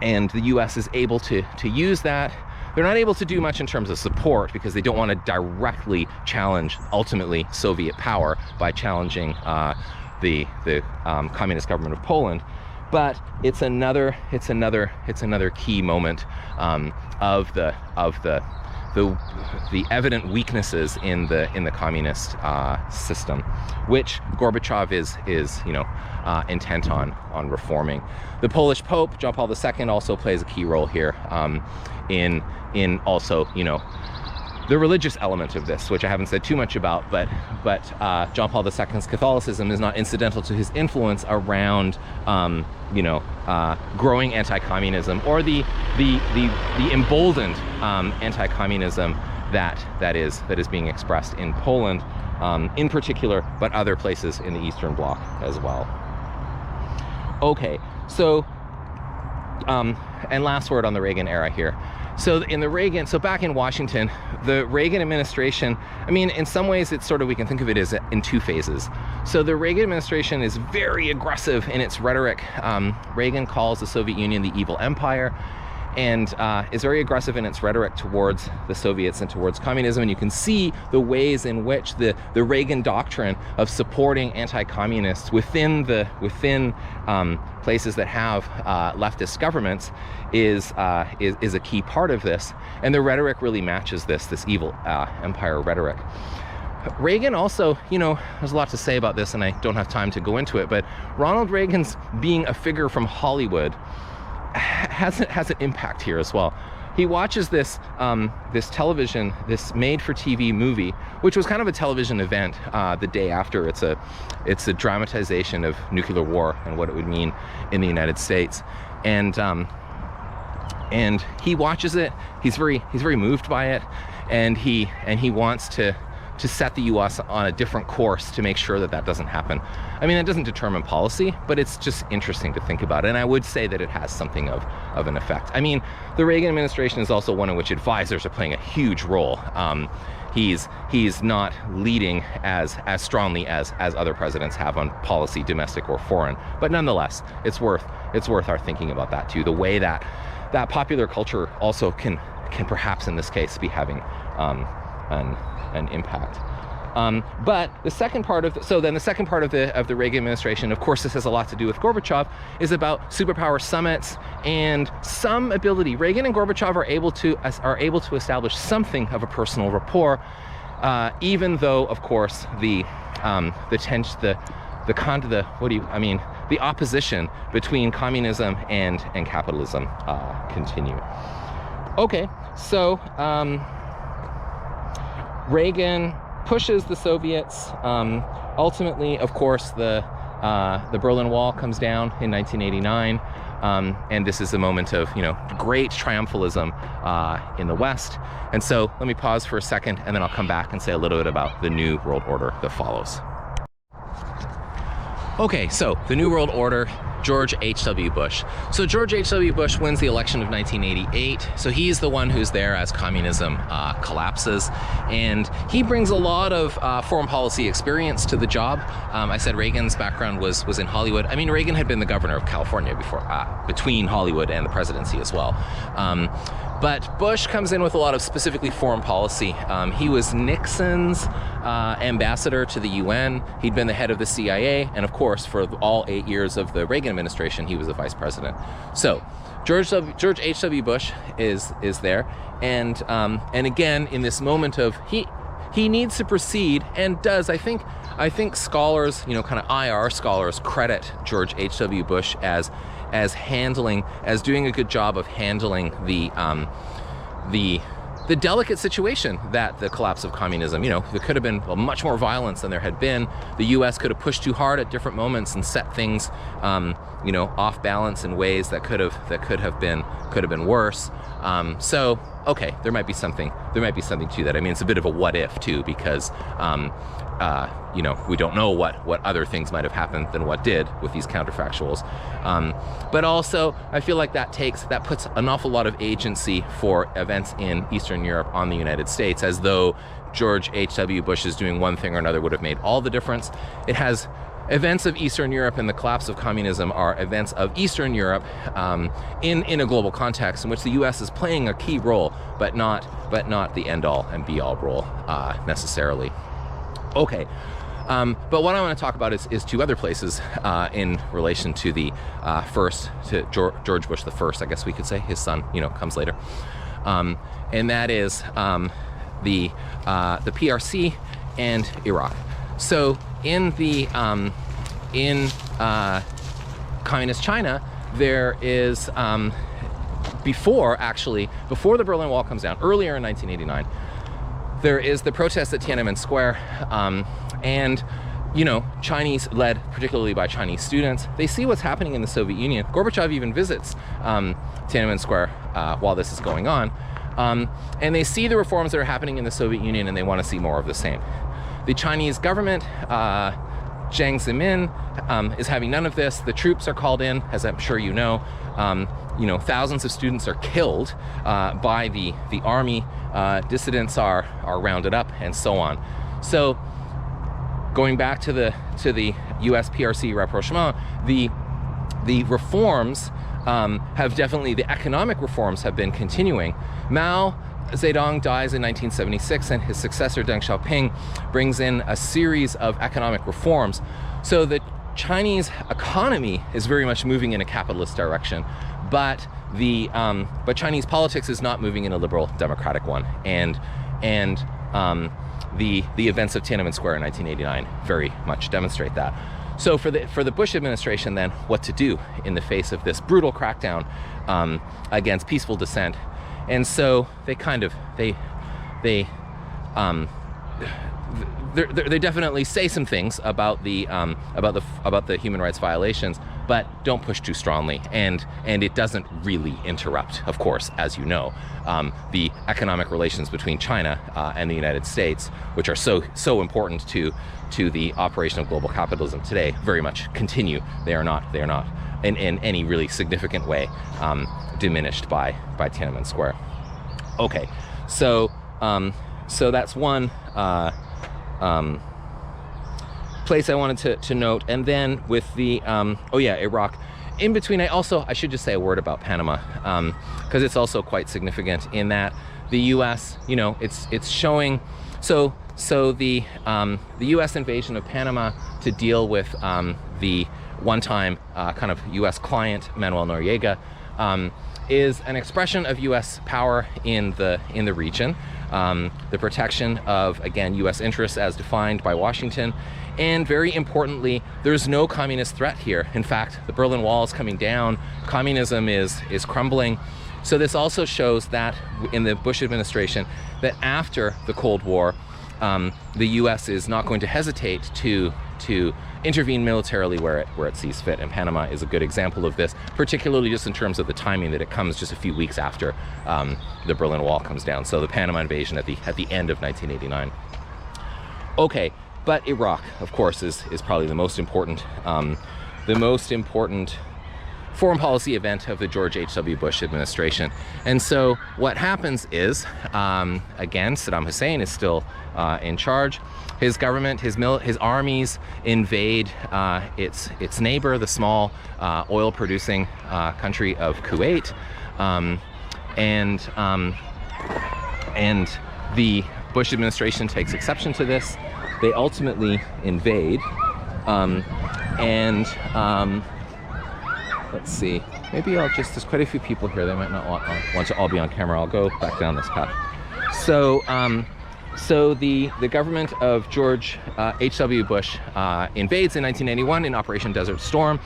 the U.S. is able to use that. They're not able to do much in terms of support because they don't want to directly challenge ultimately Soviet power by challenging the communist government of Poland. But it's another key moment of the evident weaknesses in the communist system, which Gorbachev is intent on reforming. The Polish Pope John Paul II also plays a key role here in also the religious element of this, which I haven't said too much about, but John Paul II's Catholicism is not incidental to his influence around growing anti-communism or the emboldened anti-communism that is being expressed in Poland in particular, but other places in the Eastern Bloc as well. Okay, so and last word on the Reagan era here. So back in Washington, the Reagan administration, I mean, in some ways it's sort of, we can think of it as in two phases. So the Reagan administration is very aggressive in its rhetoric. Reagan calls the Soviet Union the evil empire, and is very aggressive in its rhetoric towards the Soviets and towards communism. And you can see the ways in which the Reagan doctrine of supporting anti-communists within places that have leftist governments is a key part of this. And the rhetoric really matches this evil empire rhetoric. Reagan also, there's a lot to say about this, and I don't have time to go into it, but Ronald Reagan's being a figure from Hollywood has an impact here as well. He watches this television, this made-for-TV movie, which was kind of a television event the day after. It's a dramatization of nuclear war and what it would mean in the United States, and he watches it. He's very moved by it, and he wants to set the US on a different course to make sure that that doesn't happen. I mean, that doesn't determine policy, but it's just interesting to think about. And I would say that it has something of an effect. I mean, the Reagan administration is also one in which advisors are playing a huge role. He's not leading as strongly as other presidents have on policy, domestic or foreign. But nonetheless, it's worth our thinking about that too. The way that popular culture also can perhaps in this case be having an impact. But the second part of the Reagan administration, of course, this has a lot to do with Gorbachev, is about superpower summits and some ability. Reagan and Gorbachev are able to establish something of a personal rapport, even though, of course, the opposition between communism and capitalism continue. Okay, so Reagan pushes the Soviets. Ultimately, of course, the Berlin Wall comes down in 1989, and this is a moment of great triumphalism in the West. And so let me pause for a second, and then I'll come back and say a little bit about the New World Order that follows. Okay, so the New World Order, George H.W. Bush. So George H.W. Bush wins the election of 1988. So he's the one who's there as communism collapses. And he brings a lot of foreign policy experience to the job. I said Reagan's background was in Hollywood. I mean, Reagan had been the governor of California before, between Hollywood and the presidency as well. But Bush comes in with a lot of specifically foreign policy. He was Nixon's ambassador to the UN. He'd been the head of the CIA, and of course, for all 8 years of the Reagan administration, he was the vice president. So George H.W. Bush is there, and again in this moment of he needs to proceed, and does. I think scholars, kind of IR scholars, credit George H.W. Bush as doing a good job of handling the delicate situation that the collapse of communism, there could have been much more violence than there had been. The U.S. could have pushed too hard at different moments and set things, off balance in ways that could have been worse. So okay, there might be something to that. I mean, it's a bit of a what if too, because we don't know what other things might have happened than what did with these counterfactuals. But also, I feel like that puts an awful lot of agency for events in Eastern Europe on the United States, as though George H.W. Bush's doing one thing or another would have made all the difference. It has events of Eastern Europe, and the collapse of communism are events of Eastern Europe in a global context in which the U.S. is playing a key role, but not the end-all and be-all role necessarily. Okay, but what I want to talk about is two other places in relation to the George Bush the first, I guess we could say. His son, comes later, and that is the PRC and Iraq. So in communist China, there is before the Berlin Wall comes down, earlier in 1989. There is the protest at Tiananmen Square, and Chinese, led particularly by Chinese students, they see what's happening in the Soviet Union. Gorbachev even visits Tiananmen Square while this is going on, and they see the reforms that are happening in the Soviet Union, and they want to see more of the same. The Chinese government, Jiang Zemin, is having none of this. The troops are called in, as I'm sure you know. Thousands of students are killed by the army. Dissidents are rounded up, and so on. So, going back to the U.S. PRC rapprochement, the reforms have definitely, the economic reforms have been continuing. Mao Zedong dies in 1976, and his successor Deng Xiaoping brings in a series of economic reforms. So the Chinese economy is very much moving in a capitalist direction, but Chinese politics is not moving in a liberal democratic one, and the events of Tiananmen Square in 1989 very much demonstrate that. So for the Bush administration, then, what to do in the face of this brutal crackdown against peaceful dissent? And so they definitely say some things about the human rights violations, but don't push too strongly. And it doesn't really interrupt, of course, as you know, the economic relations between China and the United States, which are so important to the operation of global capitalism today, very much continue. They are not in any really significant way diminished by Tiananmen Square. Okay, so that's one place I wanted to note. And then with the Iraq, in between, I should just say a word about Panama, because it's also quite significant in that the U.S., it's showing. So the U.S. invasion of Panama to deal with the one-time kind of U.S. client Manuel Noriega is an expression of U.S. power in the region, the protection of, again, U.S. interests as defined by Washington. And very importantly, there's no communist threat here. In fact, the Berlin Wall is coming down. Communism is crumbling. So this also shows that in the Bush administration, that after the Cold War, the U.S. is not going to hesitate to intervene militarily where it sees fit. And Panama is a good example of this, particularly just in terms of the timing that it comes just a few weeks after the Berlin Wall comes down. So the Panama invasion at the end of 1989. Okay. But Iraq, of course, is probably the most important foreign policy event of the George H.W. Bush administration. And so what happens is, again, Saddam Hussein is still in charge. His government, his armies invade its neighbor, the small oil-producing country of Kuwait, and the Bush administration takes exception to this. They ultimately invade, let's see, maybe there's quite a few people here. They might not want to all be on camera. I'll go back down this path. So the government of George H.W. Bush invades in 1981 in Operation Desert Storm.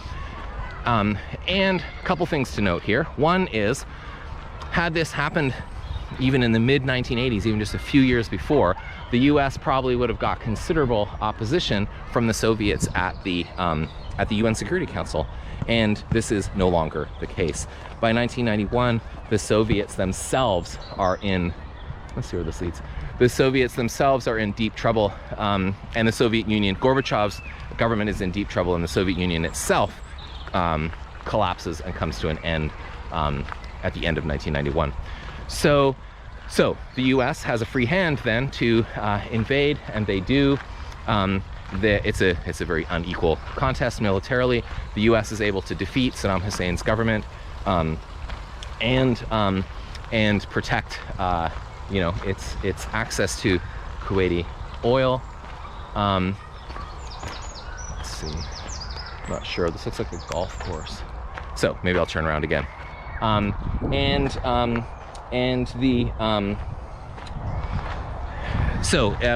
And a couple things to note here. One is, had this happened even in the mid-1980s, even just a few years before, the U.S. probably would have got considerable opposition from the Soviets at the UN Security Council, and this is no longer the case. By 1991, the Soviets themselves are in. Let's see where this leads. The Soviets themselves are in deep trouble, and the Soviet Union, Gorbachev's government, is in deep trouble, and the Soviet Union itself collapses and comes to an end at the end of 1991. So the U.S. has a free hand then to invade, and they do. It's a very unequal contest militarily. The U.S. is able to defeat Saddam Hussein's government and protect its access to Kuwaiti oil. Let's see. I'm not sure. This looks like a golf course. So maybe I'll turn around again.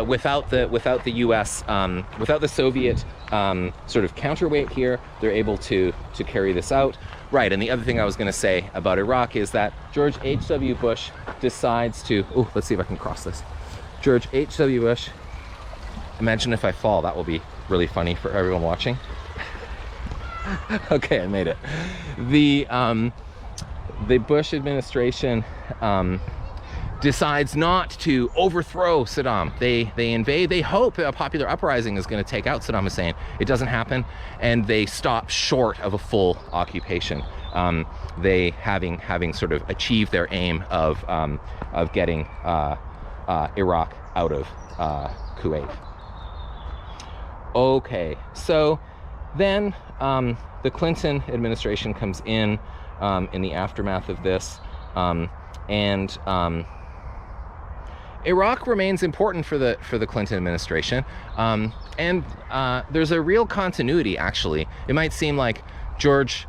Without the U.S., without the Soviet sort of counterweight here, they're able to carry this out. Right, and the other thing I was going to say about Iraq is that George H.W. Bush decides to. Oh, let's see if I can cross this. George H.W. Bush. Imagine if I fall. That will be really funny for everyone watching. Okay, I made it. The Bush administration decides not to overthrow Saddam. They invade. They hope a popular uprising is going to take out Saddam Hussein. It doesn't happen, and they stop short of a full occupation. They having sort of achieved their aim of getting Iraq out of Kuwait. Okay, so then the Clinton administration comes in the aftermath of this, and Iraq remains important for the Clinton administration, and there's a real continuity. Actually, it might seem like George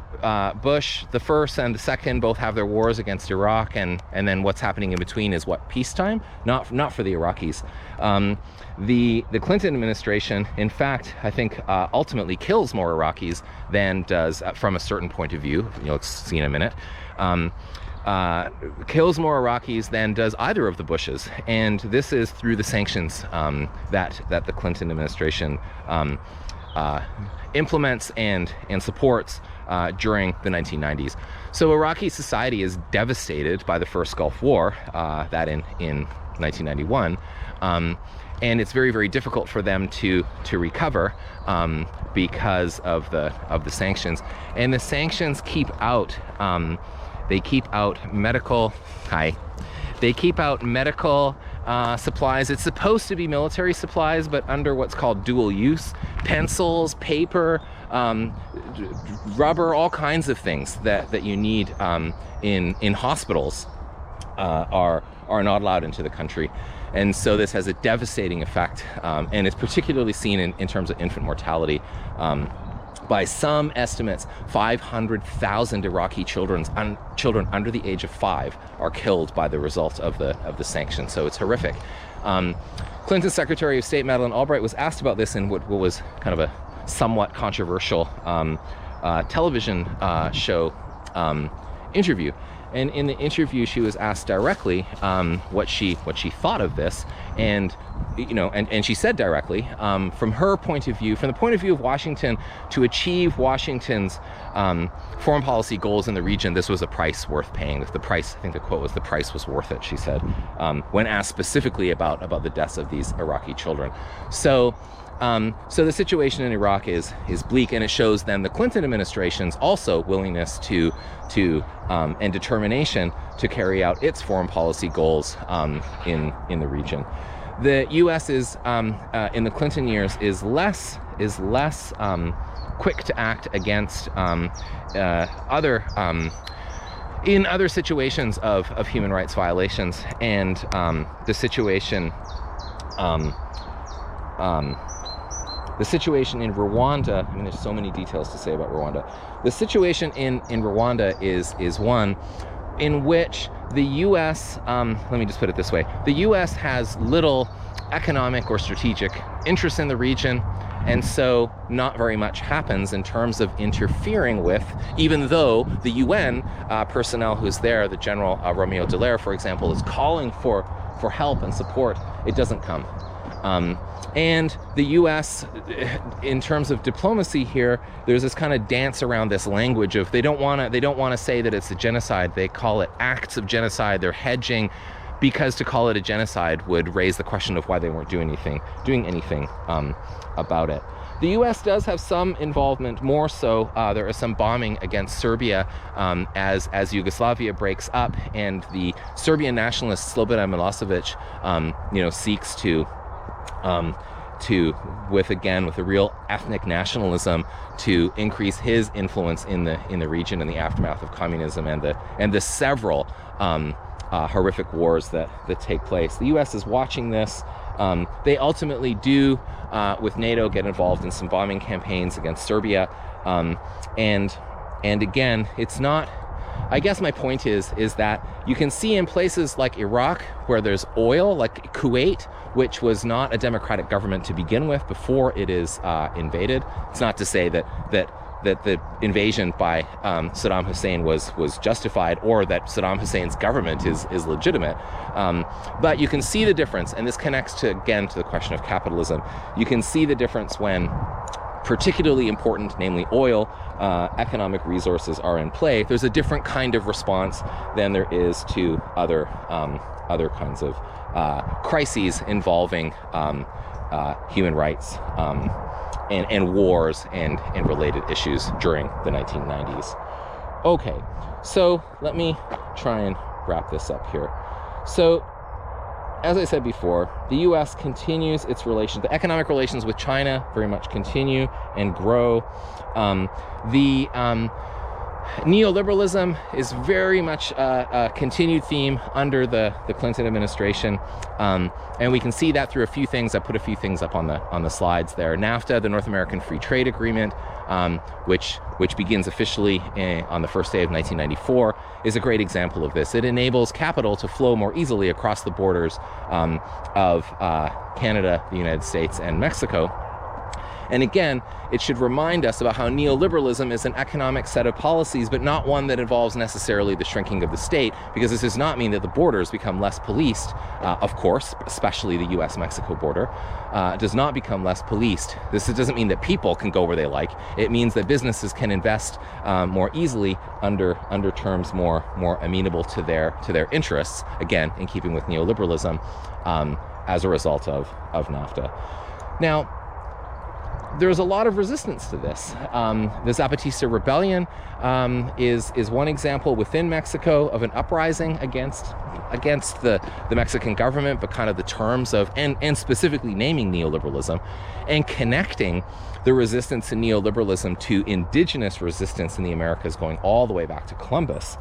Bush, the first and the second, both have their wars against Iraq, and then what's happening in between is what, peacetime? Not for the Iraqis. The Clinton administration, in fact, I think ultimately kills more Iraqis than does, from a certain point of view, you'll see in a minute, kills more Iraqis than does either of the Bushes. And this is through the sanctions that the Clinton administration implements and supports during the 1990s. So Iraqi society is devastated by the first Gulf War, that in 1991, and it's very, very difficult for them to recover because of the sanctions. And the sanctions keep out medical supplies. It's supposed to be military supplies, but under what's called dual use. Pencils, paper, rubber, all kinds of things that you need in hospitals are not allowed into the country. And so this has a devastating effect, and it's particularly seen in terms of infant mortality. By some estimates, 500,000 Iraqi children under the age of 5 are killed by the result of the sanctions. So it's horrific. Clinton's Secretary of State Madeleine Albright was asked about this in what was kind of a somewhat controversial television show interview. And in the interview, she was asked directly what she thought of this, and she said directly, from her point of view, from the point of view of Washington, to achieve Washington's foreign policy goals in the region, this was a price worth paying. The price, I think the quote was, "The price was worth it," she said, when asked specifically about the deaths of these Iraqi children. So the situation in Iraq is bleak, and it shows then the Clinton administration's also willingness to and determination to carry out its foreign policy goals in the region. The U.S. is in the Clinton years is less quick to act against in other situations of human rights violations, and the situation in Rwanda, I mean, there's so many details to say about Rwanda. The situation in Rwanda is one in which the U.S., let me just put it this way, the U.S. has little economic or strategic interest in the region, and so not very much happens in terms of interfering with, even though the UN personnel who's there, the General Romeo Dallaire, for example, is calling for help and support, it doesn't come. And the U.S., in terms of diplomacy here, there's this kind of dance around this language of they don't want to say that it's a genocide. They call it acts of genocide. They're hedging, because to call it a genocide would raise the question of why they weren't doing anything about it. The U.S. does have some involvement, more so. There is some bombing against Serbia as Yugoslavia breaks up, and the Serbian nationalist Slobodan Milosevic, seeks to with a real ethnic nationalism, to increase his influence in the region in the aftermath of communism and the several horrific wars that take place. The U.S. is watching this. They ultimately do, with NATO, get involved in some bombing campaigns against Serbia, and again, it's not. I guess my point is that you can see in places like Iraq, where there's oil, like Kuwait, which was not a democratic government to begin with before it is invaded. It's not to say that the invasion by Saddam Hussein was justified, or that Saddam Hussein's government is legitimate. But you can see the difference, and this connects again to the question of capitalism. You can see the difference when particularly important, namely oil, economic resources are in play. There's a different kind of response than there is to other kinds of crises involving human rights and wars and related issues during the 1990s. Okay, so let me try and wrap this up here. So, as I said before, the U.S. continues its relations. The economic relations with China very much continue and grow. The neoliberalism is very much a continued theme under the Clinton administration, and we can see that through a few things. I put a few things up on the slides there. NAFTA, the North American Free Trade Agreement, which begins officially on the first day of 1994, is a great example of this. It enables capital to flow more easily across the borders of Canada, the United States, and Mexico. And again, it should remind us about how neoliberalism is an economic set of policies, but not one that involves necessarily the shrinking of the state, because this does not mean that the borders become less policed. Of course, especially the US-Mexico border does not become less policed. This doesn't mean that people can go where they like. It means that businesses can invest more easily under terms more amenable to their interests, again, in keeping with neoliberalism, as a result of NAFTA. Now, there's a lot of resistance to this. The Zapatista rebellion is one example within Mexico of an uprising against the Mexican government, but kind of the terms of, and specifically naming neoliberalism, and connecting the resistance to neoliberalism to indigenous resistance in the Americas, going all the way back to Columbus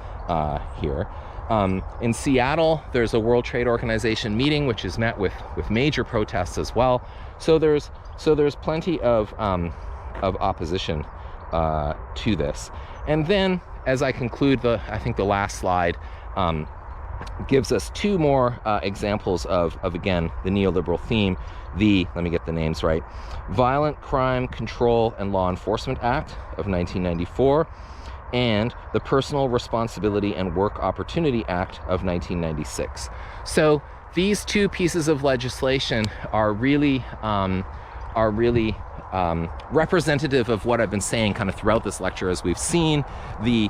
here. In Seattle, there's a World Trade Organization meeting, which is met with major protests as well. So there's plenty of opposition to this. And then, as I conclude, I think the last slide gives us two more examples of again, the neoliberal theme. Let me get the names right, Violent Crime Control and Law Enforcement Act of 1994, and the Personal Responsibility and Work Opportunity Act of 1996. So these two pieces of legislation are really representative of what I've been saying kind of throughout this lecture, as we've seen the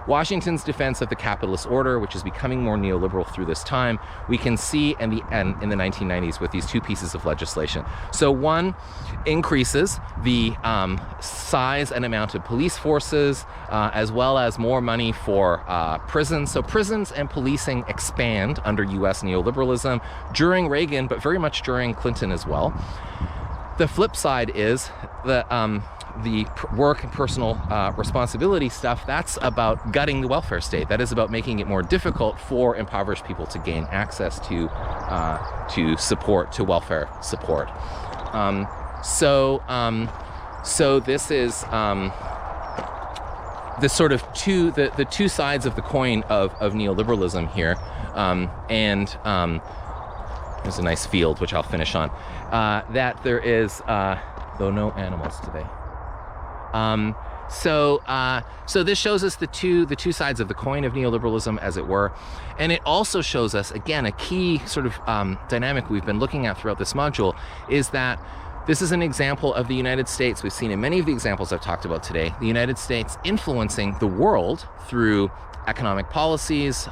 Washington's defense of the capitalist order, which is becoming more neoliberal through this time, we can see in the 1990s with these two pieces of legislation. So one increases the size and amount of police forces, as well as more money for prisons. So prisons and policing expand under US neoliberalism during Reagan, but very much during Clinton as well. The flip side is the work and personal responsibility stuff. That's about gutting the welfare state. That is about making it more difficult for impoverished people to gain access to welfare support. So this is the sort of the two sides of the coin of neoliberalism here, there's a nice field, which I'll finish on, that there is, though no animals today. So this shows us the two sides of the coin of neoliberalism, as it were. And it also shows us, again, a key sort of dynamic we've been looking at throughout this module, is that this is an example of the United States. We've seen in many of the examples I've talked about today, the United States influencing the world through economic policies,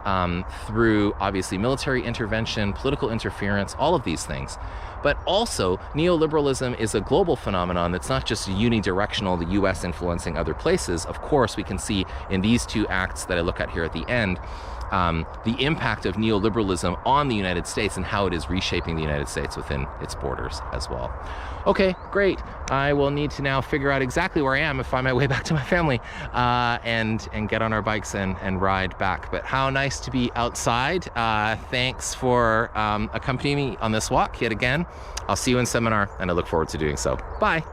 through obviously military intervention, political interference, all of these things. But also, neoliberalism is a global phenomenon that's not just unidirectional, the US influencing other places. Of course, we can see in these two acts that I look at here at the end, the impact of neoliberalism on the United States and how it is reshaping the United States within its borders as well. Okay, great. I will need to now figure out exactly where I am and find my way back to my family, and get on our bikes and ride back. But how nice to be outside. Thanks for accompanying me on this walk yet again. I'll see you in seminar, and I look forward to doing so. Bye.